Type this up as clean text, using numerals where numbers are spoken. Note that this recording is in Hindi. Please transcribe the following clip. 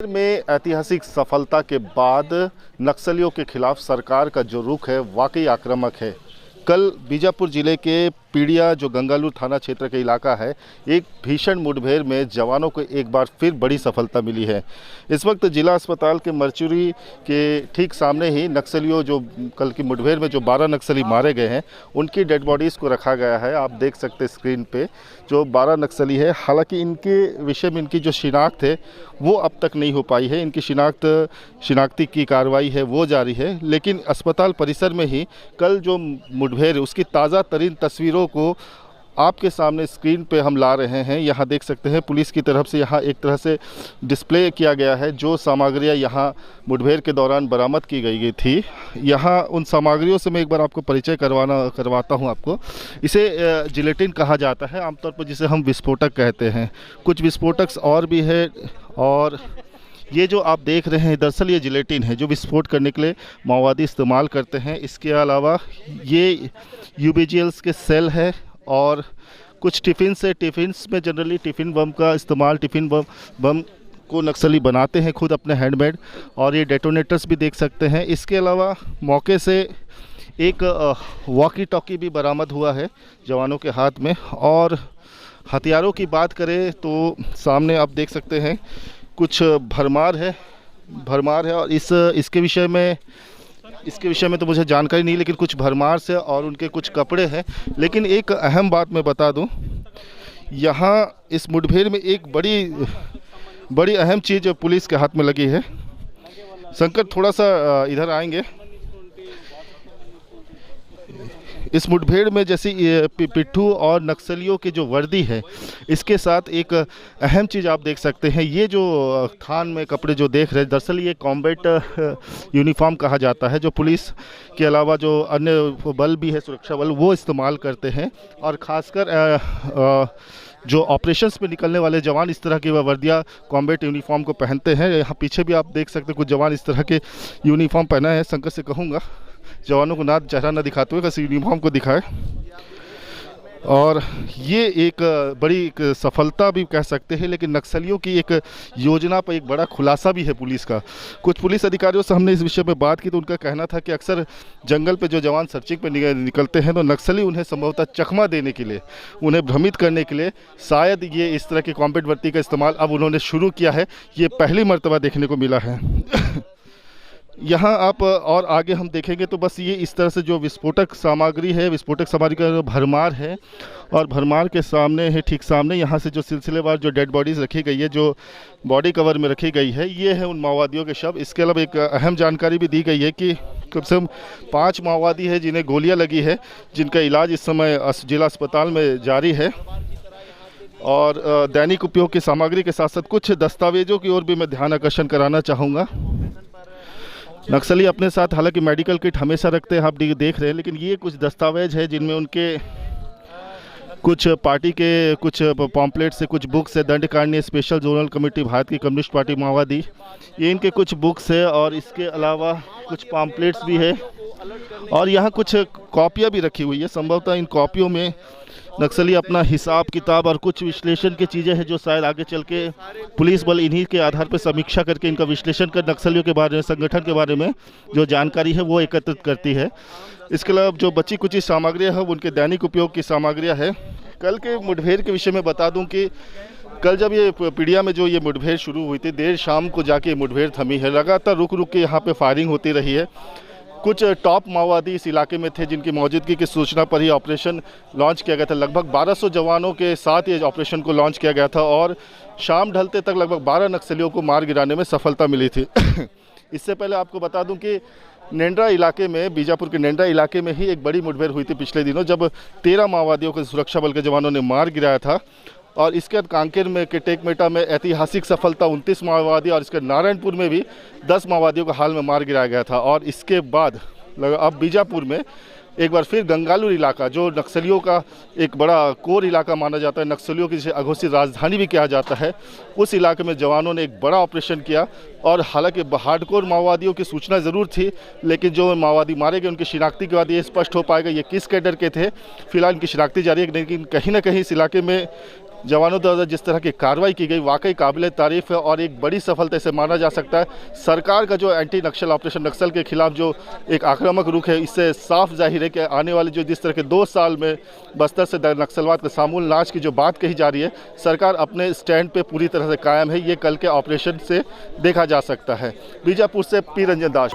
में ऐतिहासिक सफलता के बाद नक्सलियों के खिलाफ सरकार का जो रुख है वाकई आक्रामक है। कल बीजापुर जिले के पीड़िया जो गंगालूर थाना क्षेत्र का इलाका है, एक भीषण मुठभेड़ में जवानों को एक बार फिर बड़ी सफलता मिली है। इस वक्त जिला अस्पताल के मरचुरी के ठीक सामने ही नक्सलियों जो कल की मुठभेड़ में जो 12 नक्सली मारे गए हैं, उनकी डेड बॉडीज़ को रखा गया है। आप देख सकते हैं स्क्रीन पे जो 12 नक्सली है। हालांकि इनके विषय में इनकी जो शिनाख्त है वो अब तक नहीं हो पाई है। इनकी शिनाख्ती की कार्रवाई है वो जारी है, लेकिन अस्पताल परिसर में ही कल जो मुठभेड़ उसकी ताज़ा तरीन तस्वीरों को आपके सामने स्क्रीन पे हम ला रहे हैं। यहाँ देख सकते हैं पुलिस की तरफ से यहाँ एक तरह से डिस्प्ले किया गया है जो सामग्रियाँ यहाँ मुठभेड़ के दौरान बरामद की गई थी। यहाँ उन सामग्रियों से मैं एक बार आपको परिचय करवाता हूँ आपको। इसे जिलेटिन कहा जाता है आमतौर पर, जिसे हम विस्फोटक कहते हैं। कुछ विस्फोटक और भी है, और ये जो आप देख रहे हैं दरअसल ये जिलेटिन है जो विस्फोट करने के लिए माओवादी इस्तेमाल करते हैं। इसके अलावा ये यूबीजीएल्स के सेल है, और कुछ टिफ़िन्स में जनरली टिफ़िन बम का इस्तेमाल, टिफ़िन बम को नक्सली बनाते हैं खुद अपने हैंडमेड, और ये डेटोनेटर्स भी देख सकते हैं। इसके अलावा मौके से एक वॉकी टॉकी भी बरामद हुआ है जवानों के हाथ में। और हथियारों की बात करें तो सामने आप देख सकते हैं कुछ भरमार है, और इसके विषय में तो मुझे जानकारी नहीं, लेकिन कुछ भरमार से और उनके कुछ कपड़े हैं। लेकिन एक अहम बात मैं बता दूं, यहाँ इस मुठभेड़ में एक बड़ी अहम चीज़ पुलिस के हाथ में लगी है। शंकर थोड़ा सा इधर आएंगे। इस मुठभेड़ में जैसे पिट्ठू और नक्सलियों की जो वर्दी है, इसके साथ एक अहम चीज़ आप देख सकते हैं। ये जो थान में कपड़े जो देख रहे हैं, दरअसल ये कॉम्बैट यूनिफॉर्म कहा जाता है, जो पुलिस के अलावा जो अन्य बल भी है, सुरक्षा बल, वो इस्तेमाल करते हैं। और ख़ासकर जो ऑपरेशंस में निकलने वाले जवान इस तरह की वर्दियाँ कॉम्बैट यूनिफॉर्म को पहनते हैं। यहाँ पीछे भी आप देख सकते हैं कुछ जवान इस तरह के यूनिफॉर्म पहना है। शंकर से कहूँगा जवानों को चेहरा ना दिखाते हुए बस यूनिफॉर्म को दिखाए। और ये एक बड़ी एक सफलता भी कह सकते हैं, लेकिन नक्सलियों की एक योजना पर एक बड़ा खुलासा भी है पुलिस का। कुछ पुलिस अधिकारियों से हमने इस विषय में बात की तो उनका कहना था कि अक्सर जंगल पे जो जवान सर्चिंग पे निकलते हैं तो नक्सली उन्हें संभवतः चकमा देने के लिए, उन्हें भ्रमित करने के लिए शायद ये इस तरह की कॉम्बैट वर्दी का इस्तेमाल अब उन्होंने शुरू किया है। ये पहली मर्तबा देखने को मिला है। यहाँ आप और आगे हम देखेंगे तो बस ये इस तरह से जो विस्फोटक सामग्री का भरमार है, और भरमार के सामने है, ठीक सामने यहाँ से जो सिलसिलेवार जो डेड बॉडीज़ रखी गई है, जो बॉडी कवर में रखी गई है, ये है उन माओवादियों के शव। इसके अलावा एक अहम जानकारी भी दी गई है कि कम से कम 5 माओवादी है जिन्हें गोलियाँ लगी है, जिनका इलाज इस समय जिला अस्पताल में जारी है। और दैनिक उपयोग की सामग्री के साथ साथ कुछ दस्तावेजों की ओर भी मैं ध्यान आकर्षण कराना चाहूँगा। नक्सली अपने साथ हालांकि मेडिकल किट हमेशा रखते हैं, आप देख रहे हैं, लेकिन ये कुछ दस्तावेज है जिनमें उनके कुछ पार्टी के कुछ पॉम्पलेट से, कुछ बुक्स है, दंडकांडनीय स्पेशल जोनल कमेटी भारत की कम्युनिस्ट पार्टी माओवादी, ये इनके कुछ बुक्स है। और इसके अलावा कुछ पॉम्पलेट्स भी है, और यहाँ कुछ कॉपियाँ भी रखी हुई है। संभवतः इन कॉपियों में नक्सली अपना हिसाब किताब और कुछ विश्लेषण की चीज़ें हैं जो शायद आगे चल के पुलिस बल इन्हीं के आधार पर समीक्षा करके इनका विश्लेषण कर नक्सलियों के बारे में, संगठन के बारे में जो जानकारी है वो एकत्रित करती है। इसके अलावा जो बची कुछ सामग्रियाँ हैं वो उनके दैनिक उपयोग की सामग्रियाँ है। कल के मुठभेड़ के विषय में बता दूं कि कल जब ये पीड़िया में जो ये मुठभेड़ शुरू हुई थी, देर शाम को जाके मुठभेड़ थमी है। लगातार रुक के यहाँ पे फायरिंग होती रही है। कुछ टॉप माओवादी इस इलाके में थे जिनकी मौजूदगी की सूचना पर ही ऑपरेशन लॉन्च किया गया था। लगभग 1200 जवानों के साथ ये ऑपरेशन को लॉन्च किया गया था, और शाम ढलते तक लगभग 12 नक्सलियों को मार गिराने में सफलता मिली थी। इससे पहले आपको बता दूं कि नेंड्रा इलाके में, बीजापुर के नेंड्रा इलाके में ही एक बड़ी मुठभेड़ हुई थी पिछले दिनों, जब 13 माओवादियों को सुरक्षा बल के जवानों ने मार गिराया था। और इसके बाद कांकेर में के टेकमेटा में ऐतिहासिक सफलता 29 माओवादी, और इसके नारायणपुर में भी 10 माओवादियों को हाल में मार गिराया गया था। और इसके बाद अब बीजापुर में एक बार फिर गंगालूर इलाका, जो नक्सलियों का एक बड़ा कोर इलाका माना जाता है, नक्सलियों की जिसे अघोषित राजधानी भी कहा जाता है, उस इलाके में जवानों ने एक बड़ा ऑपरेशन किया। और हालांकि हार्डकोर माओवादियों की सूचना ज़रूर थी, लेकिन जो माओवादी मारे गए उनकी शिनाख्ती के बाद ये स्पष्ट हो पाएगा ये किस कैडर के थे। फिलहाल इनकी शिनाख्ती जारी है, लेकिन कहीं ना कहीं इस इलाके में जवानों द्वारा जिस तरह की कार्रवाई की गई वाकई काबिल तारीफ़ है और एक बड़ी सफलता इसे माना जा सकता है। सरकार का जो एंटी नक्सल ऑपरेशन, नक्सल के खिलाफ जो एक आक्रामक रुख है, इससे साफ जाहिर है कि आने वाले जो जिस तरह के 2 साल में बस्तर से नक्सलवाद का समूल नाश की जो बात कही जा रही है, सरकार अपने स्टैंड पे पूरी तरह से कायम है। ये कल के ऑपरेशन से देखा जा सकता है। बीजापुर से पी रंजन दास।